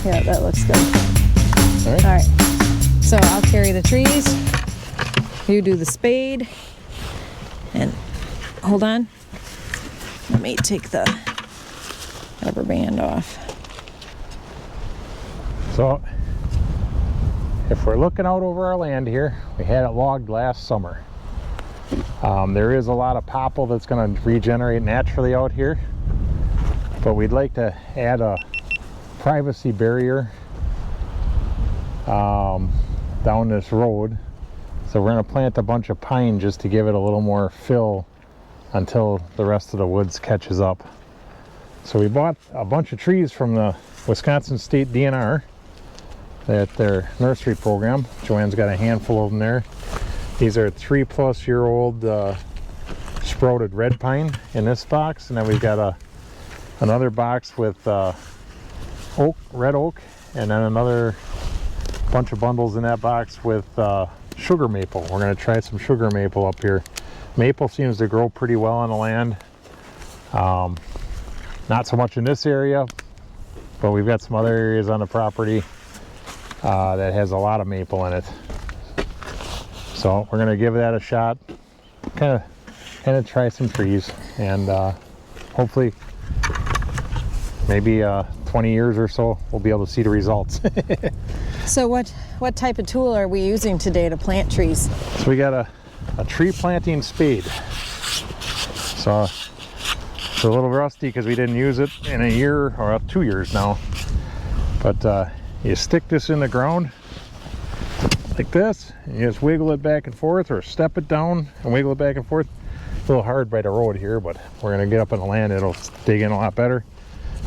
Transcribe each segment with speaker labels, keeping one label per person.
Speaker 1: Yeah, that looks good.
Speaker 2: All right.
Speaker 1: All right. So I'll carry the trees. You do the spade. And hold on. Let me take the rubber band off.
Speaker 2: So, if we're looking out over our land here, we had it logged last summer. There is a lot of popple that's going to regenerate naturally out here, but we'd like to add a privacy barrier down this road. So we're going to plant a bunch of pine just to give it a little more fill until the rest of the woods catches up. So we bought a bunch of trees from the Wisconsin State DNR at their nursery program. Joanne's got a handful of them there. These are 3+-year-old sprouted red pine in this box, and then we've got another box with red oak, and then another bunch of bundles in that box with sugar maple. We're going to try some sugar maple up here. Maple seems to grow pretty well on the land. Not so much in this area, but we've got some other areas on the property that has a lot of maple in it. So we're going to give that a shot, kind of try some trees, and hopefully maybe 20 years or so we'll be able to see the results.
Speaker 1: So what type of tool are we using today to plant trees?
Speaker 2: So we got a tree planting spade. So it's a little rusty because we didn't use it in a year or 2 years now. But you stick this in the ground like this, and you just wiggle it back and forth, or step it down and wiggle it back and forth. A little hard by the road here, but we're going to get up in the land, it'll dig in a lot better.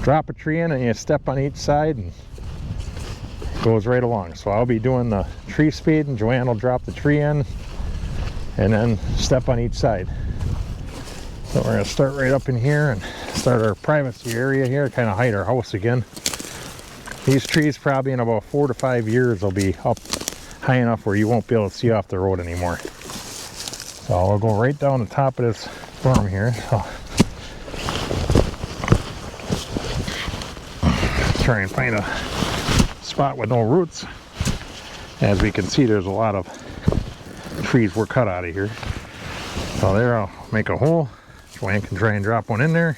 Speaker 2: Drop a tree in and you step on each side and it goes right along. So I'll be doing the tree spade and Joanne will drop the tree in and then step on each side. So we're going to start right up in here and start our privacy area here, kind of hide our house again. These trees probably in about 4 to 5 years will be up high enough where you won't be able to see off the road anymore. So I'll go right down the top of this berm here. So try and find a spot with no roots. As we can see, there's a lot of trees were cut out of here. So there, I'll make a hole. Joanne can try and drop one in there.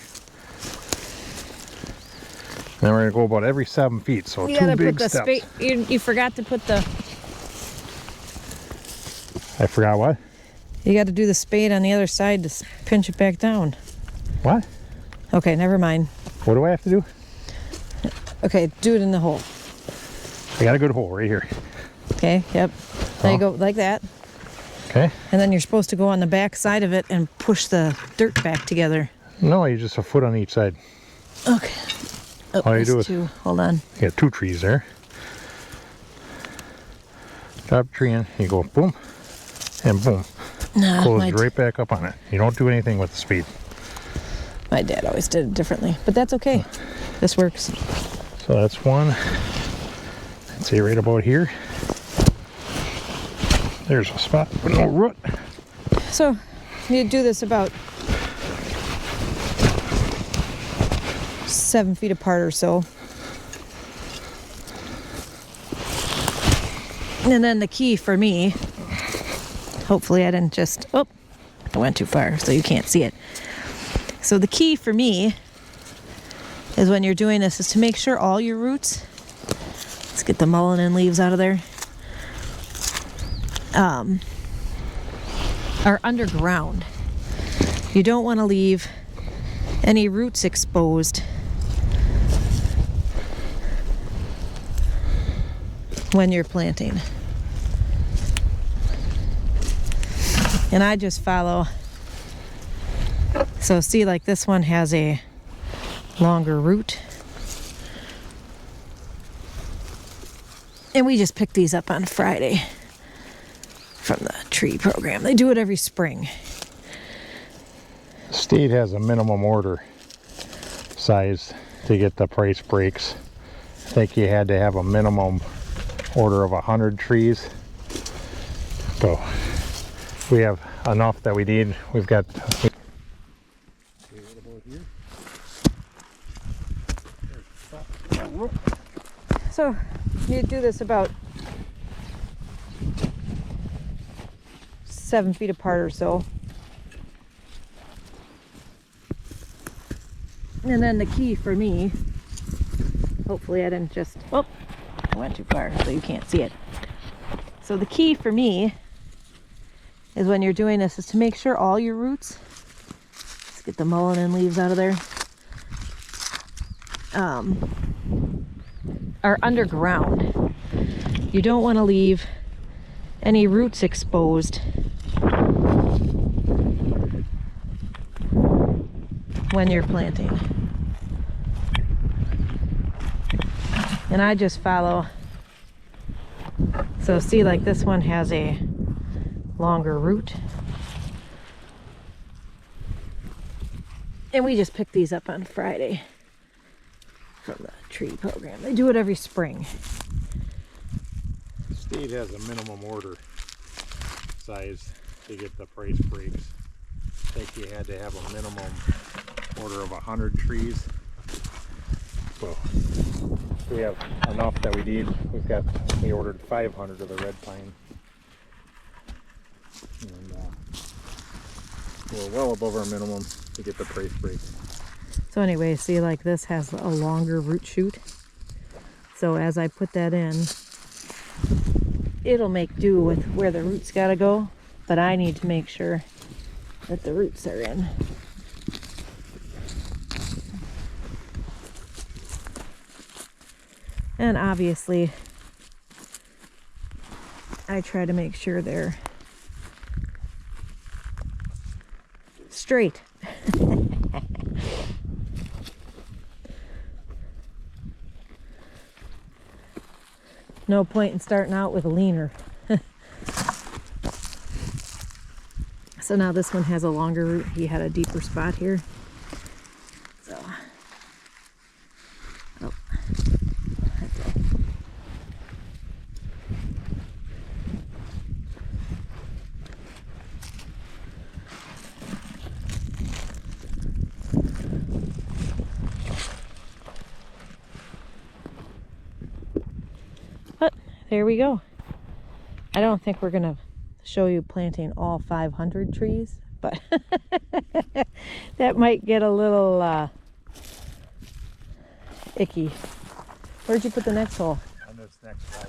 Speaker 2: Then we're gonna go about every 7 feet, so
Speaker 1: You
Speaker 2: 2 big steps.
Speaker 1: You forgot to put the...
Speaker 2: I forgot what?
Speaker 1: You got to do the spade on the other side to pinch it back down.
Speaker 2: What?
Speaker 1: Okay, never mind.
Speaker 2: What do I have to do?
Speaker 1: Okay, do it in the hole.
Speaker 2: I got a good hole right here.
Speaker 1: Okay, yep. There you go, like that.
Speaker 2: Okay.
Speaker 1: And then you're supposed to go on the back side of it and push the dirt back together.
Speaker 2: No, you just a foot on each side.
Speaker 1: Okay. Oh,
Speaker 2: All you do is
Speaker 1: two. Hold on.
Speaker 2: You got 2 trees there. Drop a tree in, you go boom, and boom.
Speaker 1: Nah,
Speaker 2: Close right back up on it. You don't do anything with the speed.
Speaker 1: My dad always did it differently, but that's okay. This works.
Speaker 2: So that's one. I'd say right about here. There's a spot with no root.
Speaker 1: So you do this about 7 feet apart or so. And then the key for me, hopefully I didn't just, oh, I went too far so you can't see it. So the key for me is when you're doing this is to make sure all your roots, let's get the mullein and leaves out of there, are underground. You don't want to leave any roots exposed when you're planting. And I just follow. So see, like this one has a longer root. And we just picked these up on Friday from the tree program. They do it every spring.
Speaker 2: State has a minimum order size to get the price breaks. I think you had to have a minimum order of 100 trees. So we have enough that we need. We've got
Speaker 1: So you do this about 7 feet apart or so. And then the key for me, hopefully I didn't just, oh, I went too far so you can't see it. So the key for me is when you're doing this is to make sure all your roots, let's get the mullein and leaves out of there, are underground. You don't want to leave any roots exposed when you're planting. And I just follow. So see, like this one has a longer root. And we just picked these up on Friday from the tree program. They do it every spring.
Speaker 2: Spade has a minimum order size to get the price breaks. I think you had to have a minimum order of 100 trees. So we have enough that we need. We ordered 500 of the red pine. And we're well above our minimum to get the price break.
Speaker 1: So anyway, see, like this has a longer root shoot. So as I put that in, it'll make do with where the roots gotta go, but I need to make sure that the roots are in. And obviously, I try to make sure they're straight. No point in starting out with a leaner. So now this one has a longer root. He had a deeper spot here. So, oh, that's it. But there we go. I don't think we're gonna show you planting all 500 trees, but that might get a little icky. Where'd you put the next hole?
Speaker 2: On this next slide.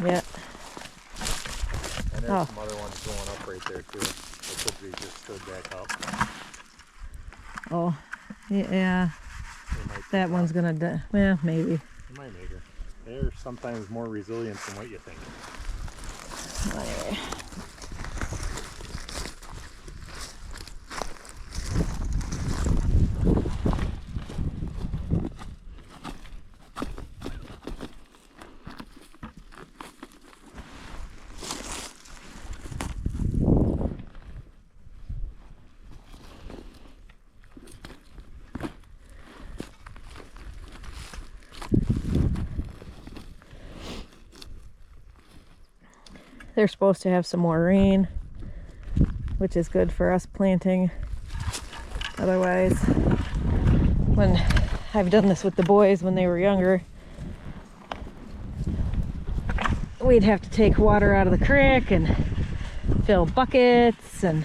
Speaker 1: Yeah.
Speaker 2: And there's some other ones going up right there too. It could be just stood back up.
Speaker 1: Oh, yeah. That one's gonna die. Well, maybe.
Speaker 2: You might make her. They're sometimes more resilient than what you think.
Speaker 1: Anyway. They're supposed to have some more rain, which is good for us planting. Otherwise, when I've done this with the boys when they were younger, we'd have to take water out of the creek and fill buckets and,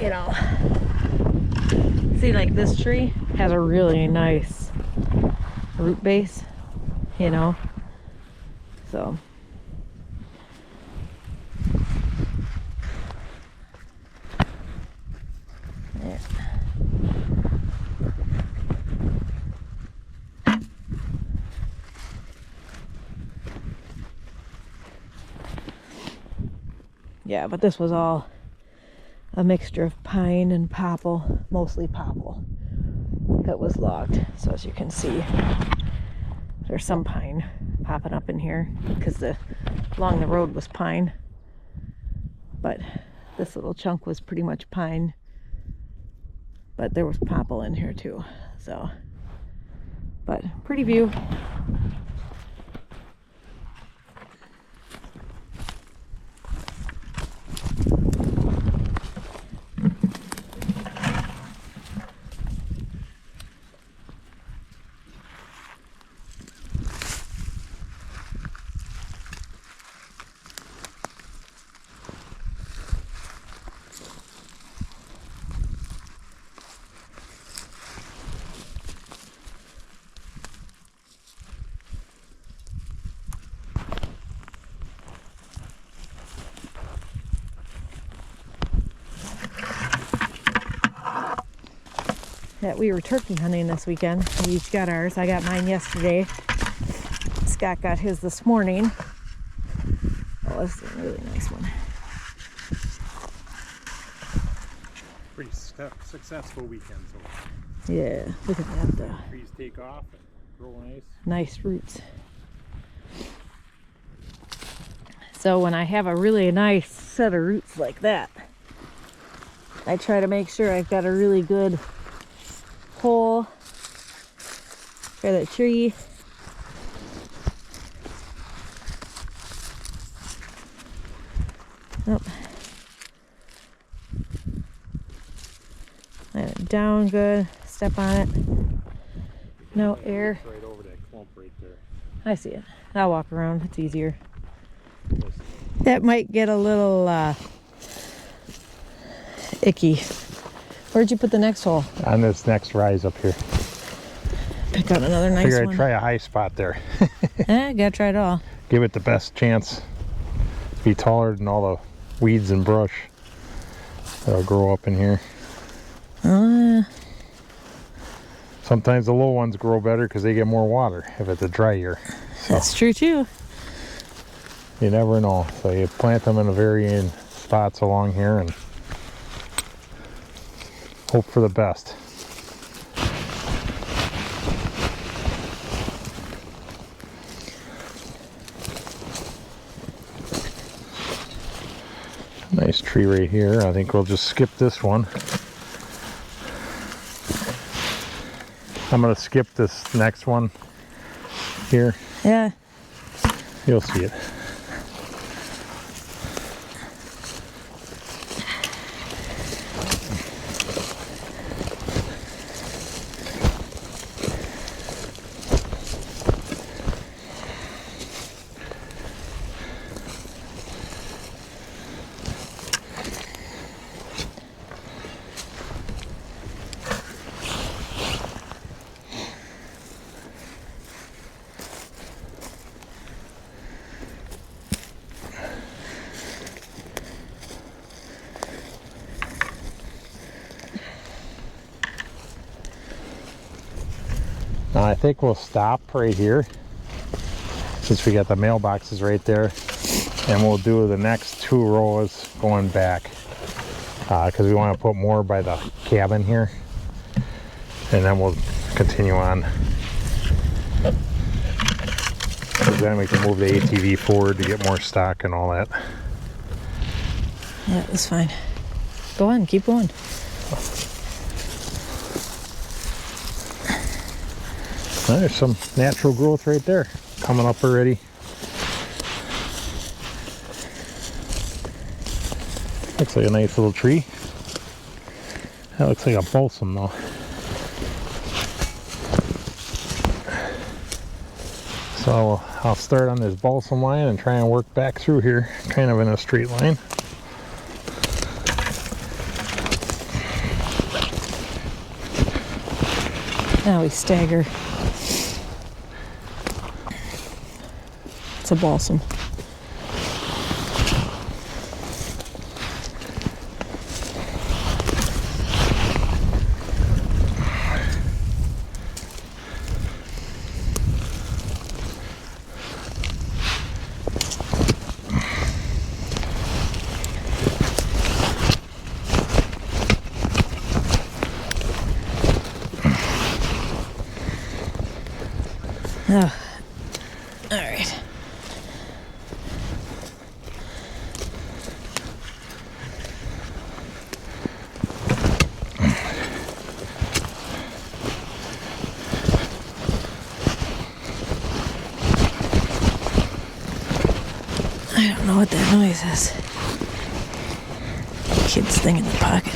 Speaker 1: you know. See, like this tree has a really nice root base, you know, so. Yeah, but this was all a mixture of pine and popple, mostly popple, that was logged. So as you can see, there's some pine popping up in here because along the road was pine, but this little chunk was pretty much pine, but there was popple in here too. So, but pretty view. that we were turkey hunting this weekend. We each got ours. I got mine yesterday. Scott got his this morning. Oh, this is a really nice one.
Speaker 2: Pretty successful weekend so far.
Speaker 1: Yeah, look at that.
Speaker 2: Trees take off and grow nice.
Speaker 1: Nice roots. So when I have a really nice set of roots like that, I try to make sure I've got a really good hole for the tree. Oh. Let it down good. Step on it. No air.
Speaker 2: Right over that clump right there.
Speaker 1: I see it. I'll walk around. It's easier. That might get a little icky. Where'd you put the next hole?
Speaker 2: On this next rise up here.
Speaker 1: Pick out another nice
Speaker 2: Figure I'd
Speaker 1: one.
Speaker 2: try a high spot there.
Speaker 1: Gotta try it all.
Speaker 2: Give it the best chance to be taller than all the weeds and brush that'll grow up in here. Sometimes the low ones grow better because they get more water if it's a dry year. So
Speaker 1: That's true too.
Speaker 2: you never know. So you plant them in a varying spots along here and hope for the best. Nice tree right here. I think we'll just skip this one. I'm gonna skip this next one here.
Speaker 1: Yeah.
Speaker 2: You'll see it. Now I think we'll stop right here since we got the mailboxes right there, and we'll do the next 2 rows going back because we want to put more by the cabin here, and then we'll continue on. Then we can move the ATV forward to get more stock and all that.
Speaker 1: Yeah, that's fine. Go on, keep going.
Speaker 2: There's some natural growth right there coming up already. Looks like a nice little tree. That looks like a balsam though. So I'll start on this balsam line and try and work back through here, kind of in a straight line.
Speaker 1: Now we stagger. It's a balsam. Oh, all right. I don't know what that noise is. Kid's thing in the pocket.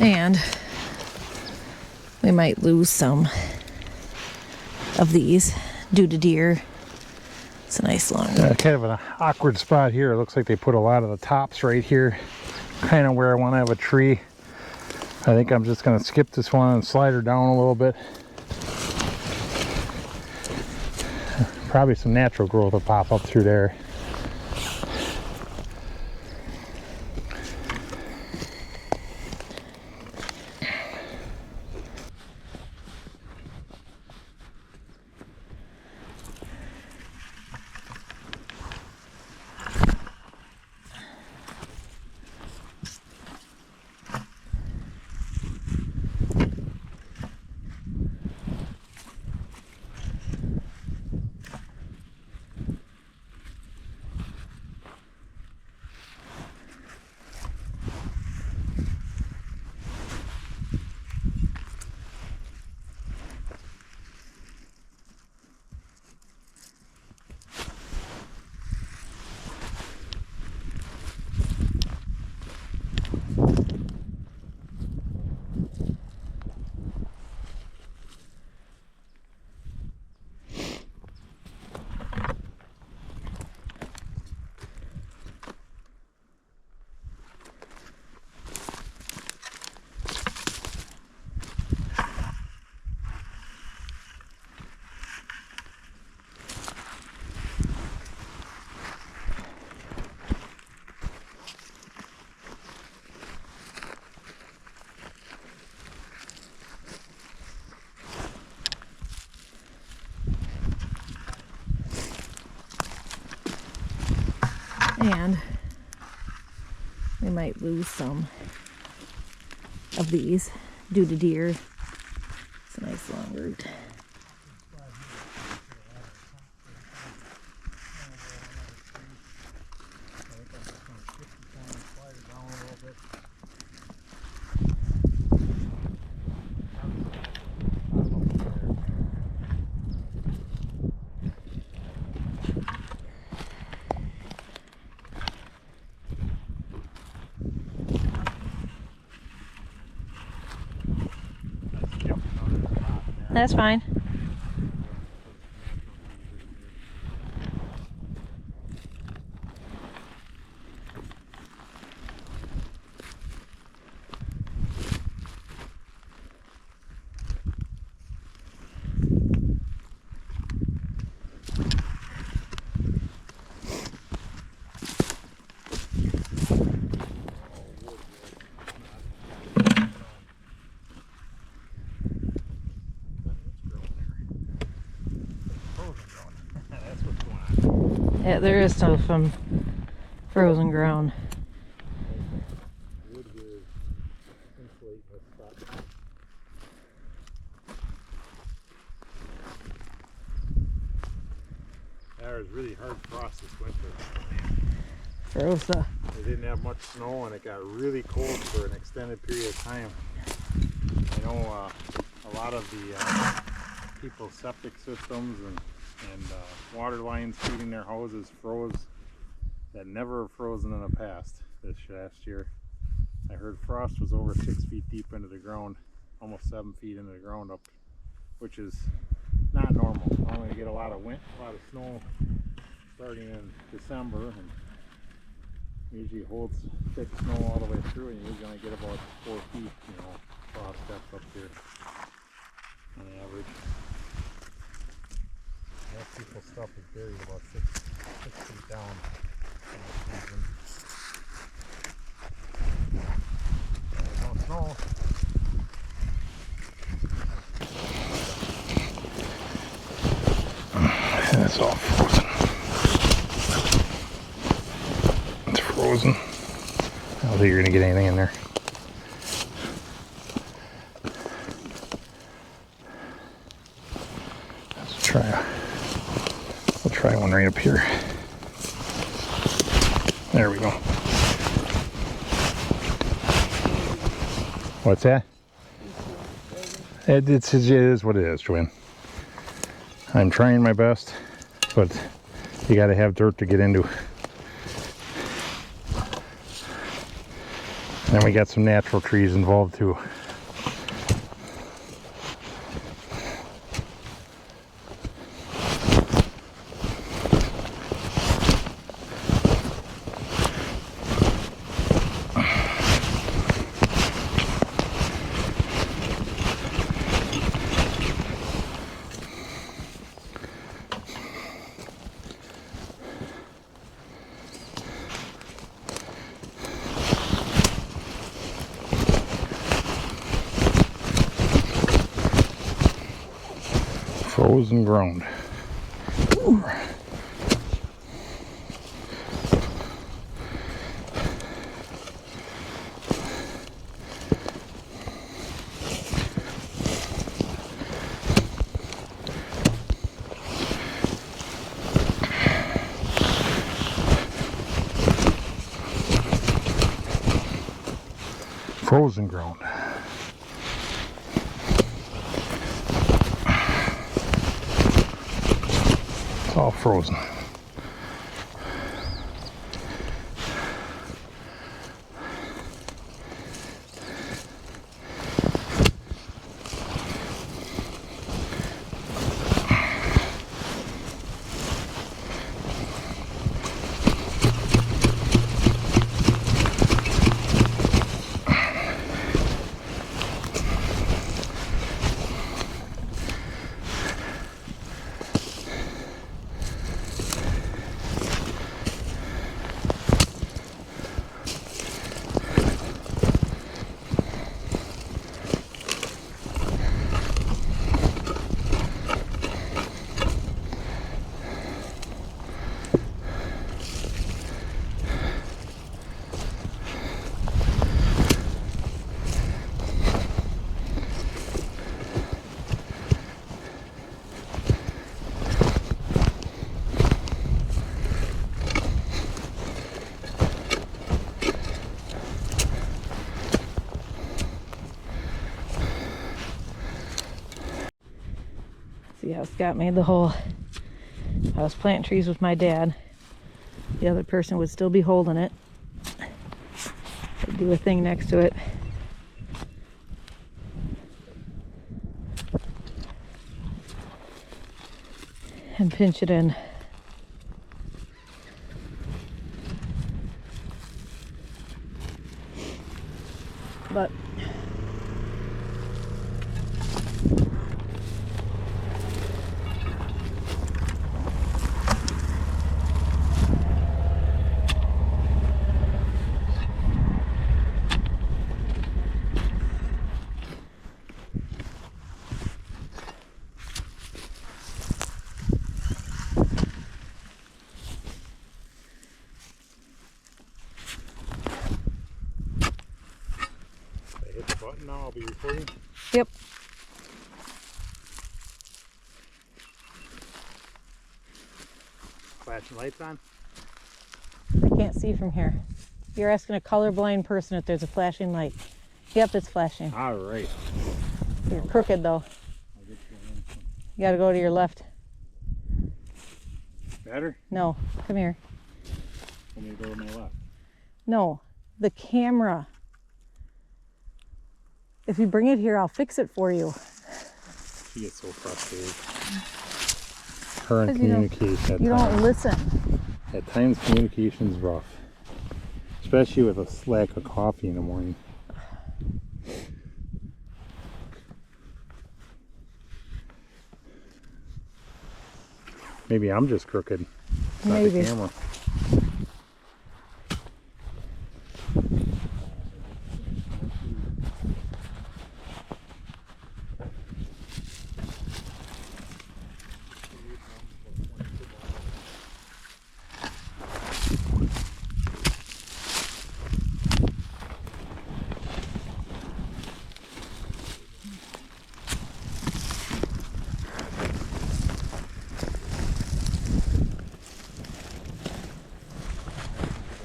Speaker 1: And we might lose some of these due to deer. It's a nice long root.
Speaker 2: Kind of an awkward spot here. It looks like they put a lot of the tops right here, kind of where I want to have a tree. I think I'm just going to skip this one and slide her down a little bit. Probably some natural growth will pop up through there.
Speaker 1: And we might lose some of these due to deer. It's a nice long root. That's fine. Yeah, there is some frozen ground.
Speaker 2: There was really hard frost this winter.
Speaker 1: Froze the.
Speaker 2: They didn't have much snow and it got really cold for an extended period of time. I know a lot of the people's septic systems and water lines feeding their houses froze that never have frozen in the past this last year. I heard frost was over 6 feet deep into the ground, almost 7 feet into the ground up, which is not normal. Normally you get a lot of snow starting in December, and usually holds thick snow all the way through, and you usually only get about 4 feet, frost depth up here on average. Most people's stuff is buried about six feet down in the season. There's no snow. And it's all frozen. It's frozen. I don't think you're gonna get anything in there. We'll try one right up here. There we go. What's that? It is what it is, Joanne. I'm trying my best, but you got to have dirt to get into. Then we got some natural trees involved too. Frozen ground. Ooh. Frozen ground. It's all frozen.
Speaker 1: See how Scott made the hole. I was planting trees with my dad. The other person would still be holding it. I'd do a thing next to it. And pinch it in. But
Speaker 2: Hit the button now, I'll be recording.
Speaker 1: yep.
Speaker 2: Flashing lights on.
Speaker 1: I can't see from here. You're asking a colorblind person if there's a flashing light. Yep, it's flashing.
Speaker 2: All right.
Speaker 1: You're crooked though. You gotta go to your left.
Speaker 2: Better?
Speaker 1: No, come here.
Speaker 2: Let me go to my left.
Speaker 1: No, the camera. If you bring it here, I'll fix it for you.
Speaker 2: She gets so frustrated. Her and
Speaker 1: 'Cause you don't-
Speaker 2: communication at
Speaker 1: You
Speaker 2: times.
Speaker 1: don't listen.
Speaker 2: At times communication's rough. Especially with a lack of coffee in the morning. Maybe I'm just crooked. Not
Speaker 1: Maybe.
Speaker 2: the camera.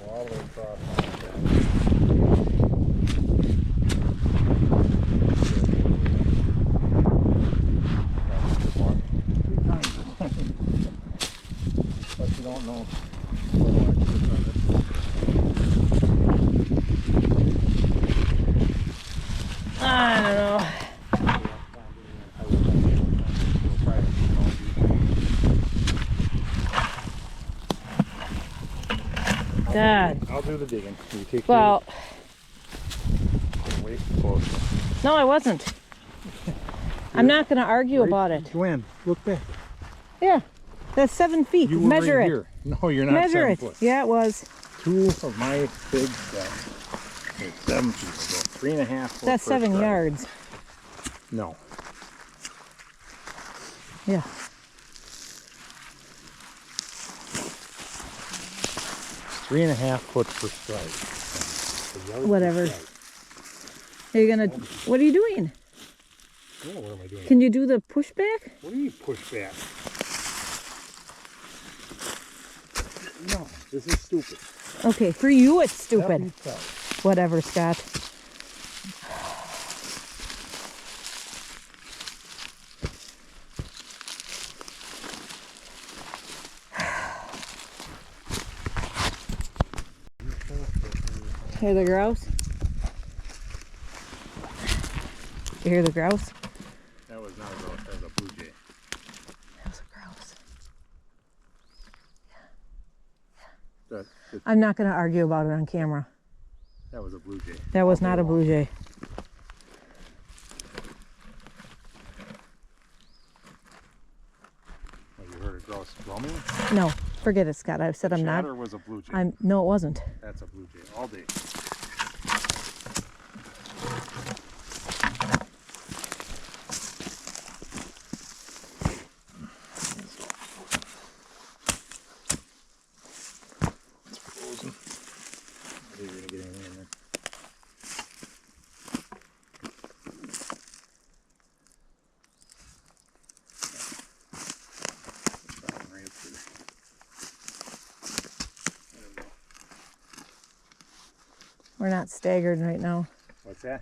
Speaker 2: All the way across. But you don't know.
Speaker 1: Dad.
Speaker 2: I'll do the digging. You take
Speaker 1: Well,
Speaker 2: way close.
Speaker 1: no, I wasn't. I'm not going to argue about it.
Speaker 2: Gwen, look back.
Speaker 1: Yeah, that's 7 feet.
Speaker 2: You were
Speaker 1: Measure
Speaker 2: right
Speaker 1: it.
Speaker 2: here. No, you're not
Speaker 1: Measure
Speaker 2: 7
Speaker 1: it.
Speaker 2: foot.
Speaker 1: Yeah, it was.
Speaker 2: 2 of my big steps. It's 7 feet. So 3.5 foot.
Speaker 1: That's 7 yards.
Speaker 2: No.
Speaker 1: Yeah.
Speaker 2: It's 3.5 foot per strike. A yard per
Speaker 1: Whatever.
Speaker 2: strike.
Speaker 1: Are you going to, what are you doing?
Speaker 2: Oh, what am I doing?
Speaker 1: Can you do the pushback?
Speaker 2: What do you mean push back? No, this is stupid.
Speaker 1: Okay, for you it's
Speaker 2: Help
Speaker 1: stupid.
Speaker 2: yourself.
Speaker 1: Whatever, Scott. Hear the grouse? You hear the grouse?
Speaker 2: That was not a grouse, that was a blue jay.
Speaker 1: That was a grouse.
Speaker 2: That
Speaker 1: I'm not going to argue about it on camera.
Speaker 2: was a blue jay.
Speaker 1: That was not a blue jay.
Speaker 2: Oh, you heard a grouse drumming?
Speaker 1: No, forget it, Scott. I've said I'm not.
Speaker 2: Chatter was a blue jay.
Speaker 1: No, it wasn't.
Speaker 2: That's a blue jay all day. It's frozen. I think you're gonna get anything in there. Right up there. There we go.
Speaker 1: We're not staggered right now.
Speaker 2: What's that?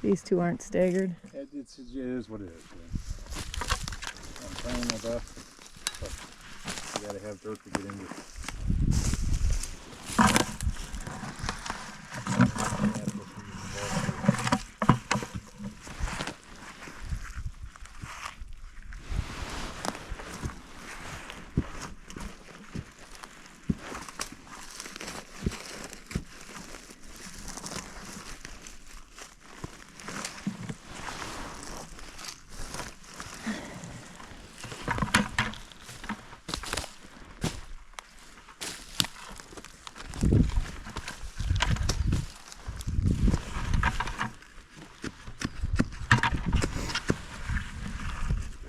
Speaker 1: These two aren't staggered.
Speaker 2: It is what it is. I'm trying my best, but you gotta have dirt to get into.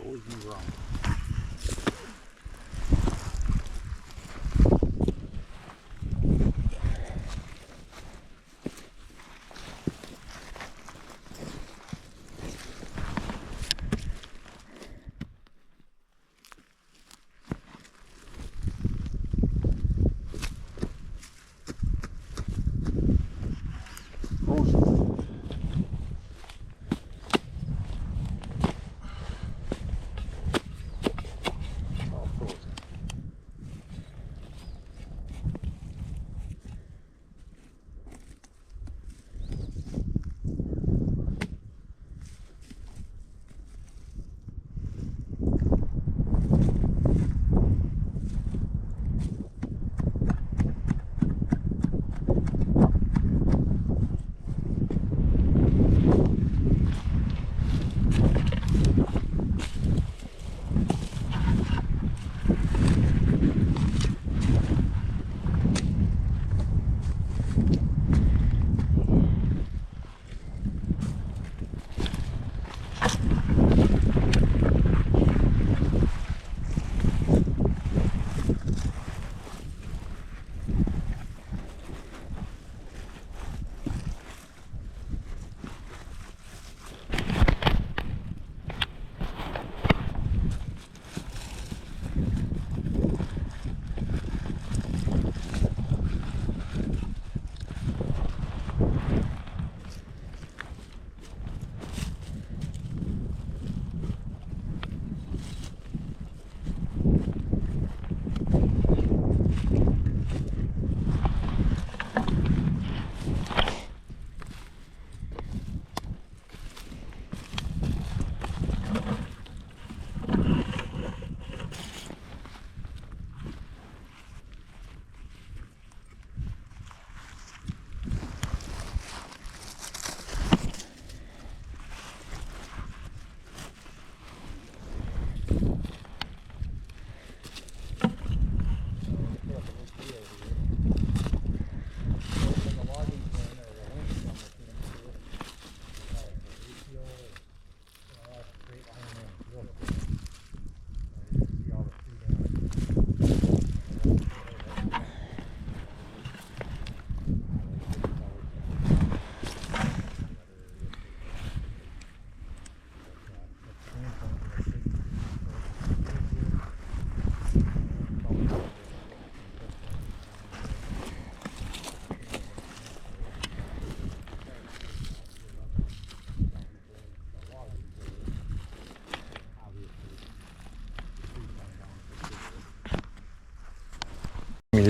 Speaker 2: Always be wrong. Frozen. All frozen.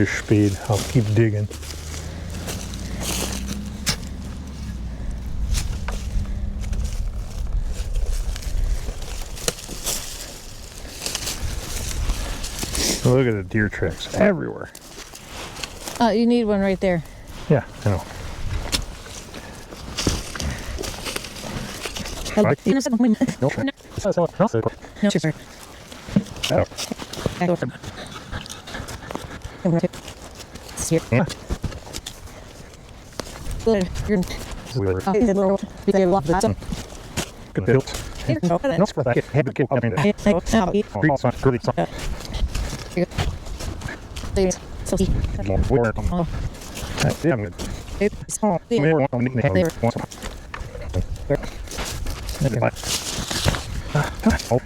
Speaker 2: your spade. I'll keep digging. Look at the deer tracks everywhere.
Speaker 1: Oh, you need one right there.
Speaker 2: Yeah, I know.
Speaker 1: No,
Speaker 2: No.
Speaker 1: sure. Here.
Speaker 2: Yeah.
Speaker 1: You're
Speaker 2: We were good built. No, for that. Had to get up in there. Oh, son, good, son. More. Yeah, I'm good. More on the head. Oh.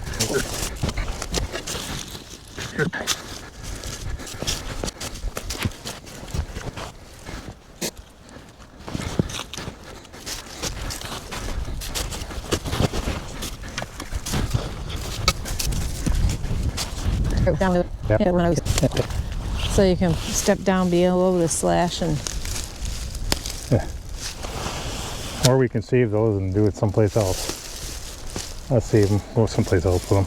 Speaker 1: Down with
Speaker 2: Yep.
Speaker 1: yeah, when I was, so you can step down below the slash and
Speaker 2: Or we can save those and do it someplace else. Let's save them. Go someplace else with them.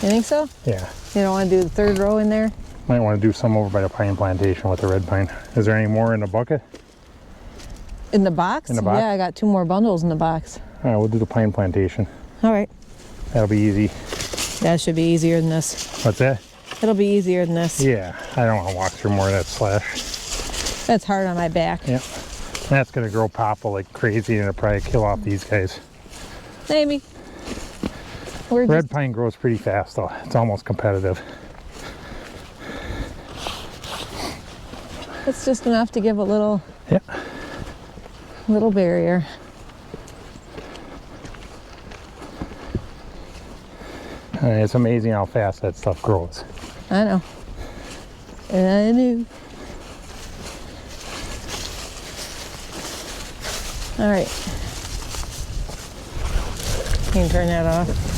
Speaker 1: you think so?
Speaker 2: Yeah.
Speaker 1: You don't want to do the third row in there?
Speaker 2: Might want to do some over by the pine plantation with the red pine. Is there any more in the bucket?
Speaker 1: In the box?
Speaker 2: In the box?
Speaker 1: Yeah, I got 2 more bundles in the box.
Speaker 2: All right, we'll do the pine plantation.
Speaker 1: All right.
Speaker 2: That'll be easy.
Speaker 1: That should be easier than this.
Speaker 2: What's that?
Speaker 1: It'll be easier than this.
Speaker 2: Yeah, I don't want to walk through more of that slash.
Speaker 1: That's hard on my back.
Speaker 2: Yep. That's going to grow popple like crazy and it'll probably kill off these guys.
Speaker 1: Maybe. We're
Speaker 2: Red pine grows pretty fast though. It's almost competitive.
Speaker 1: it's just enough to give a little
Speaker 2: Yeah.
Speaker 1: barrier.
Speaker 2: It's amazing how fast that stuff grows.
Speaker 1: I know. I knew. All right. You can turn that off.